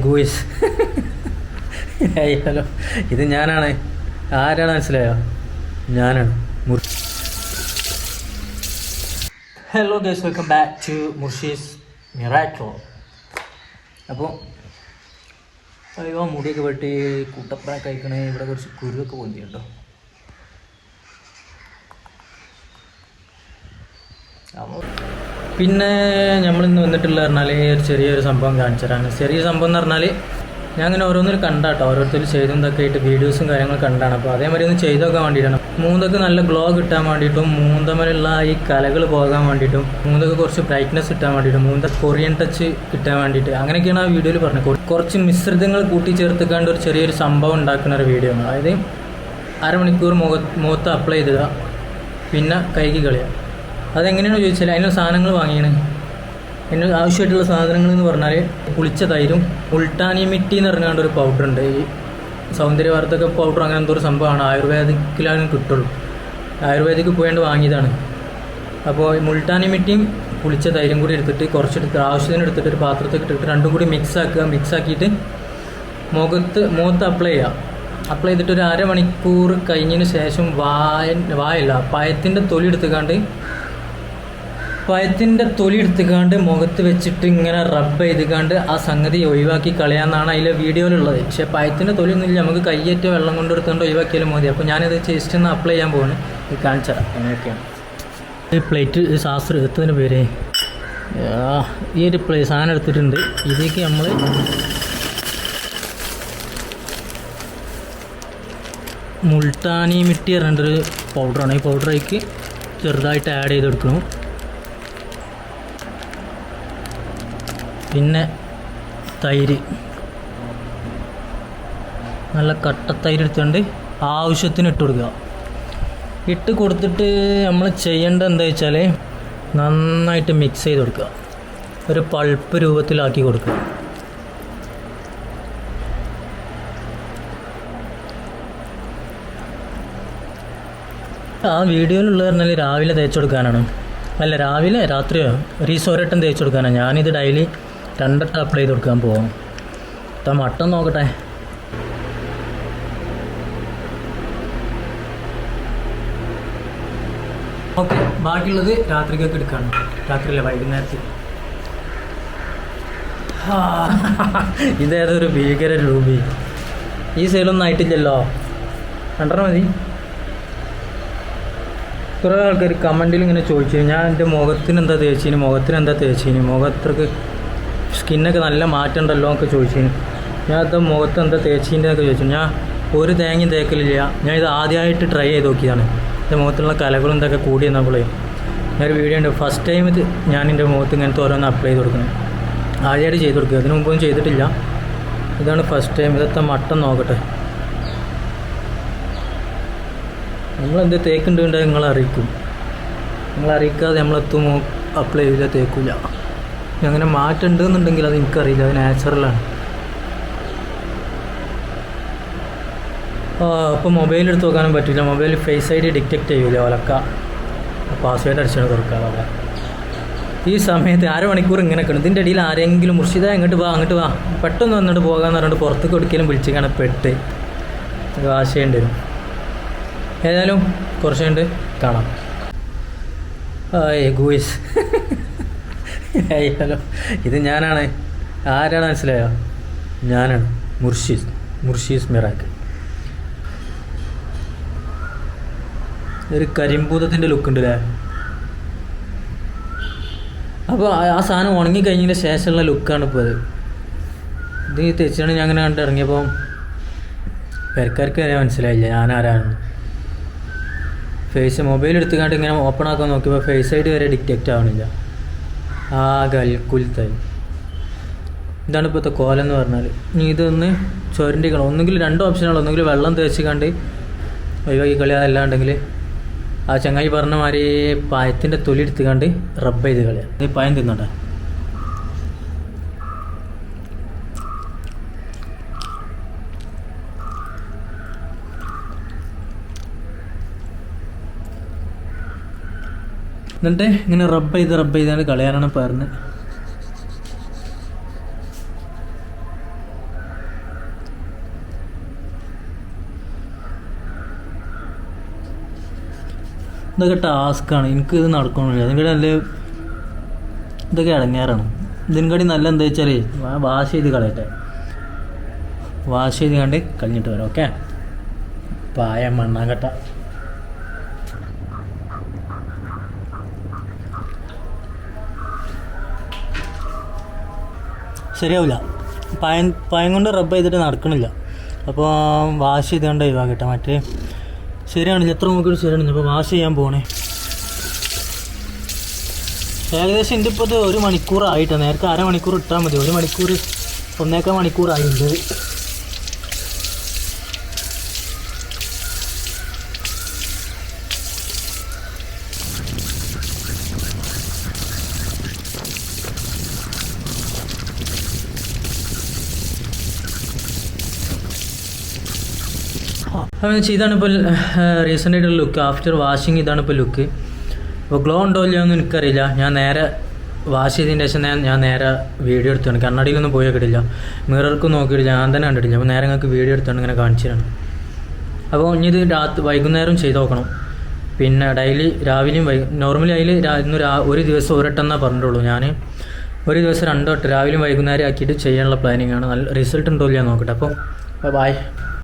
Guys hello, ഇത് ഞാനാണ്. ആരാണ് മനസ്സിലായോ? ഞാനാണ്. Hello guys, welcome back to Murshi's miracle. അപ്പോൾ അയ്യോ, മുടിയൊക്കെ വെട്ടി കുട്ടപ്രാക്ക് കഴിക്കണേ. ഇവിടെ കുറച്ച് കുരുവൊക്കെ പൊന്തിയുണ്ടോ? പിന്നെ നമ്മളിന്ന് വന്നിട്ടുള്ള പറഞ്ഞാൽ ചെറിയൊരു സംഭവം കാണിച്ചു തരാണ്. ചെറിയ സംഭവം എന്ന് പറഞ്ഞാൽ ഞാൻ അങ്ങനെ ഓരോന്നിൽ കണ്ടാട്ടോ, ഓരോരുത്തർ ചെയ്തൊക്കെ ആയിട്ട് വീഡിയോസും കാര്യങ്ങളും കണ്ടാണ്. അപ്പോൾ അതേമാതിരി ഒന്ന് ചെയ്തൊക്കെ വേണ്ടിയിട്ടാണ്. മൂന്നൊക്കെ നല്ല ഗ്ലോ കിട്ടാൻ വേണ്ടിയിട്ടും മൂന്തമ്മലുള്ള ഈ കലകൾ പോകാൻ വേണ്ടിയിട്ടും മൂന്നൊക്കെ കുറച്ച് ബ്രൈറ്റ്നസ് കിട്ടാൻ വേണ്ടിയിട്ടും മൂന്ന കൊറിയൻ ടച്ച് കിട്ടാൻ വേണ്ടിയിട്ട് അങ്ങനെയൊക്കെയാണ് ആ വീഡിയോയിൽ പറഞ്ഞത്. കുറച്ച് മിശ്രിതങ്ങൾ കൂട്ടിച്ചേർത്തുകൊണ്ട് ഒരു ചെറിയൊരു സംഭവം ഉണ്ടാക്കുന്ന ഒരു വീഡിയോ ആണ്. അതായത് അരമണിക്കൂർ മുഖത്ത് അപ്ലൈ ചെയ്തത്, പിന്നെ കൈക്ക് കളയുക. അതെങ്ങനെയാണെന്ന് ചോദിച്ചാൽ അതിനുള്ള സാധനങ്ങൾ വാങ്ങിയാണ്. അതിന് ആവശ്യമായിട്ടുള്ള സാധനങ്ങൾ എന്ന് പറഞ്ഞാൽ പുളിച്ച തൈരും മുൾട്ടാനി മിട്ടി എന്ന് പറഞ്ഞാണ്ട് ഒരു പൗഡറുണ്ട്. ഈ സൗന്ദര്യവർദ്ധക പൗഡർ അങ്ങനെ എന്തോ ഒരു സംഭവമാണ്. ആയുർവേദിക്കിലാണ് കിട്ടുള്ളൂ. ആയുർവേദിക്ക് പോയാണ്ട് വാങ്ങിയതാണ്. അപ്പോൾ മുൾട്ടാനി മിട്ടിയും പുളിച്ച തൈരും കൂടി എടുത്തിട്ട് കുറച്ചെടുത്ത് ആവശ്യത്തിന് എടുത്തിട്ട് ഒരു പാത്രത്തിൽ ഇട്ടിട്ട് രണ്ടും കൂടി മിക്സാക്കിയിട്ട് മുഖത്ത് അപ്ലൈ ചെയ്യുക. അപ്ലൈ ചെയ്തിട്ട് ഒരു അരമണിക്കൂർ കഴിഞ്ഞതിന് ശേഷം പഴത്തിൻ്റെ തൊലി എടുത്തുകാണ്ട് മുഖത്ത് വെച്ചിട്ട് ഇങ്ങനെ റബ്ബ് ചെയ്തുകാണ്ട് ആ സംഗതി ഒഴിവാക്കി കളയാമെന്നാണ് അതിലെ വീഡിയോയിലുള്ളത്. പക്ഷേ പഴത്തിൻ്റെ തൊലി ഒന്നുമില്ല, നമുക്ക് കയ്യേറ്റ വെള്ളം കൊണ്ടെടുത്തുകൊണ്ട് ഒഴിവാക്കിയാലും മതി. അപ്പോൾ ഞാനത് ജസ്റ്റ് ഒന്ന് അപ്ലൈ ചെയ്യാൻ പോകുന്നു. ഇത് കാണിച്ചു തരാം എങ്ങനെയൊക്കെയാണ്. ഈ പ്ലേറ്റ് ശാസ്ത്രം എടുത്തതിന് പേര് ഈ ഒരു സാധനം എടുത്തിട്ടുണ്ട്. ഇതിലേക്ക് നമ്മൾ മുൾട്ടാനി മിട്ടി പറഞ്ഞിട്ടൊരു പൗഡറാണ്. ഈ പൗഡറേക്ക് ചെറുതായിട്ട് ആഡ് ചെയ്തെടുക്കണം. പിന്നെ തൈര്, നല്ല കട്ടത്തൈര് എടുത്തുകൊണ്ട് ആവശ്യത്തിന് ഇട്ട് കൊടുക്കുക. ഇട്ട് കൊടുത്തിട്ട് നമ്മൾ ചെയ്യേണ്ടത് എന്താ വെച്ചാൽ നന്നായിട്ട് മിക്സ് ചെയ്ത് കൊടുക്കുക. ഒരു പൾപ്പ് രൂപത്തിലാക്കി കൊടുക്കുക. ആ വീഡിയോയിലുള്ള പറഞ്ഞാൽ രാവിലെ തേച്ച് കൊടുക്കാനാണ്. അല്ല, രാത്രിയോ ഒരേട്ടം തേച്ച് കൊടുക്കാനാണ്. ഞാനിത് ഡെയിലി 2 വട്ടം അപ്ലൈ ചെയ്ത് കൊടുക്കാൻ പോകും. മട്ടൺ നോക്കട്ടെ. ഓക്കെ, ബാക്കിയുള്ളത് രാത്രിക്കൊക്കെ എടുക്കുകയാണ്. രാത്രിയല്ല, വൈകുന്നേരത്തിൽ. ഇതേതൊരു ഭീകര രൂപി. ഈ സൈലൊന്നും ആയിട്ടില്ലല്ലോ, 2 മതി. കുറേ ആൾക്കാർ കമൻറ്റിൽ ഇങ്ങനെ ചോദിച്ചു, ഞാൻ എൻ്റെ മുഖത്തിന് എന്താ തേച്ചിന്, മുഖത്രക്ക് സ്കിന്നൊക്കെ നല്ല മാറ്റം ഉണ്ടല്ലോ എന്നൊക്കെ ചോദിച്ചിന്. ഞാൻ അത് മുഖത്ത് എന്താ തേച്ചിൻ്റെ എന്നൊക്കെ ചോദിച്ചു. ഞാൻ ഒരു തേങ്ങയും തേക്കലില്ല. ഞാൻ ഇത് ആദ്യമായിട്ട് ട്രൈ ചെയ്ത് നോക്കിയതാണ്. എൻ്റെ മുഖത്തുള്ള കലകളും ഇതൊക്കെ കൂടി എന്നപ്പോഴേ ഞാനൊരു വീഡിയോ ഉണ്ട്. ഫസ്റ്റ് ടൈം ഇത് ഞാൻ എൻ്റെ മുഖത്ത് ഇങ്ങനത്തെ ഓരോന്ന് അപ്ലൈ ചെയ്ത് കൊടുക്കുന്നത്. ആദ്യമായിട്ട് ചെയ്ത് കൊടുക്കുക, അതിന് മുമ്പൊന്നും ചെയ്തിട്ടില്ല. ഇതാണ് ഫസ്റ്റ് ടൈം. ഇതൊക്കെ മട്ടൺ നോക്കട്ടെ. നമ്മളെന്ത് തേക്കുന്നുണ്ട് നിങ്ങളറിയിക്കും. നിങ്ങളറിയിക്കാതെ നമ്മളെത്തും അപ്ലൈ ചെയ്തില്ല, തേക്കില്ല. അങ്ങനെ മാറ്റം ഉണ്ടെന്നുണ്ടെങ്കിൽ അത് എനിക്കറിയില്ല, അത് നാച്ചുറലാണ്. അപ്പോൾ മൊബൈൽ എടുത്ത് നോക്കാനും പറ്റില്ല. മൊബൈൽ ഫേസ് ID ഡിറ്റക്റ്റ് ചെയ്യൂല. ഒലക്ക പാസ്വേഡ് അടിച്ചാണ് തുറക്കാതെ. ഈ സമയത്ത് അരമണിക്കൂർ ഇങ്ങനെ കിടന്നു. ഇതിൻ്റെ ഇടയിൽ ആരെങ്കിലും മുർഷിദ അങ്ങോട്ട് വാ പെട്ടെന്ന് വന്നിട്ട് പോകാമെന്ന് പറഞ്ഞിട്ട് പുറത്തേക്ക് ഒരിക്കലും വിളിച്ചിങ്ങനെ പെട്ട് ആശയുണ്ട് വരും. ഏതായാലും കുറച്ച് കണ്ട് കാണാം. ഗൂയിസ് ഹലോ, ഇത് ഞാനാണ്. ആരാണ് മനസ്സിലായോ? ഞാനാണ്. മുർഷീസ് മിറാക്കിൾ. ഒരു കരിമ്പൂതത്തിൻ്റെ ലുക്ക് ഉണ്ട് അല്ലേ? അപ്പോൾ ആ സാധനം ഉണങ്ങി കഴിഞ്ഞതിന് ശേഷമുള്ള ലുക്കാണ് ഇപ്പോൾ അത്. ഇത് തെച്ചാണ് ഞാൻ അങ്ങനെ കണ്ട് ഇറങ്ങിയപ്പോൾ പെരക്കാർക്ക് വരെ മനസ്സിലായില്ല ഞാനാരാണെന്ന്. മൊബൈൽ എടുത്തുകൊണ്ട് ഇങ്ങനെ ഓപ്പൺ ആക്കാൻ നോക്കിയപ്പോൾ ഫേസ് ID വരെ ഡിറ്റക്റ്റ് ആവണില്ല. കുൽത്തായി. ഇതാണ് ഇപ്പോഴത്തെ കോലം എന്ന് പറഞ്ഞാൽ. ഇനി ഇതൊന്ന് ചുരണ്ടിക്കണം. ഒന്നുകിൽ 2 ഓപ്ഷനുകൾ. ഒന്നുകിൽ വെള്ളം തേച്ച് കണ്ട് ഒഴിവാക്കി കളയാ, അല്ലാണ്ടെങ്കിൽ ആ ചങ്ങായി പറഞ്ഞ മാതിരി പഴത്തിൻ്റെ തൊലി എടുത്തുകൊണ്ട് റബ്ബ് ചെയ്ത് കളയാം. ഇത് പഴം തിന്നോട്ടെ. എന്നിട്ട് ഇങ്ങനെ റബ്ബ് ചെയ്താണ് കളയാനാണ് പറഞ്ഞത്. ഇതൊക്കെ ടാസ്ക്കാണ്, എനിക്കിത് നടക്കണില്ല. അതിൻ്റെ നല്ല ഇതൊക്കെ ഇടങ്ങാറാണ്. ഇതിനെക്കാട്ടി നല്ല എന്താ വെച്ചാൽ വാഷ് ചെയ്ത് കളയട്ടെ, വാഷ് ചെയ്ത് കണ്ട് കഴിഞ്ഞിട്ട് വരാം. ഓക്കെ, പായ മണ്ണാങ്കട്ട ശരിയാവില്ല. പായം കൊണ്ട് റബ്ബ് ചെയ്തിട്ട് നടക്കണില്ല. അപ്പോൾ വാഷ് ചെയ്തുകൊണ്ട് ഒഴിവാക്കട്ടെ. മറ്റേ ശരിയാണില്ല, എത്ര നോക്കിയിട്ട് ശരിയാണില്ല. അപ്പോൾ വാഷ് ചെയ്യാൻ പോകണേ. ഏകദേശം എൻ്റെ ഇപ്പോൾ 1 മണിക്കൂറായിട്ടാണ്. നേരത്തെ അരമണിക്കൂർ ഇട്ടാൽ മതി. 1 മണിക്കൂർ 1.25 മണിക്കൂറായിട്ടുണ്ട്. അപ്പോൾ ഇതാണ് ഇപ്പോൾ റീസെൻ്റ് ആയിട്ടുള്ള ലുക്ക്. ആഫ്റ്റർ വാഷിങ് ഇതാണ് ഇപ്പോൾ ലുക്ക്. അപ്പോൾ ഗ്ലോ ഉണ്ടോ ഇല്ലയോ എന്ന് എനിക്കറിയില്ല. ഞാൻ നേരെ വാഷ് ചെയ്തതിന് ശേഷം ഞാൻ നേരെ വീഡിയോ എടുത്താണ്. കണ്ണാടിയിലൊന്നും പോയി നോക്കിയിട്ടില്ല, മിറർക്കും നോക്കിയിട്ടില്ല, ഞാൻ തന്നെ കണ്ടിട്ടില്ല. അപ്പോൾ നേരെ നിങ്ങൾക്ക് വീഡിയോ എടുത്താണ് ഇങ്ങനെ കാണിച്ചിട്ടാണ്. അപ്പോൾ ഇനി ഇത് വൈകുന്നേരം ചെയ്ത് നോക്കണം. പിന്നെ ഡെയിലി രാവിലെയും നോർമലി അതിൽ ഒരു ദിവസം ഒരെട്ടെന്നാണ് പറഞ്ഞിട്ടുള്ളൂ. ഞാൻ ഒരു ദിവസം 2 വട്ടം രാവിലെയും വൈകുന്നേരം ആക്കിയിട്ട് ചെയ്യാനുള്ള പ്ലാനിങ് ആണ്. നല്ല റിസൾട്ട് ഉണ്ടോ ഇല്ലയോ നോക്കട്ടെ. അപ്പോൾ ബൈ.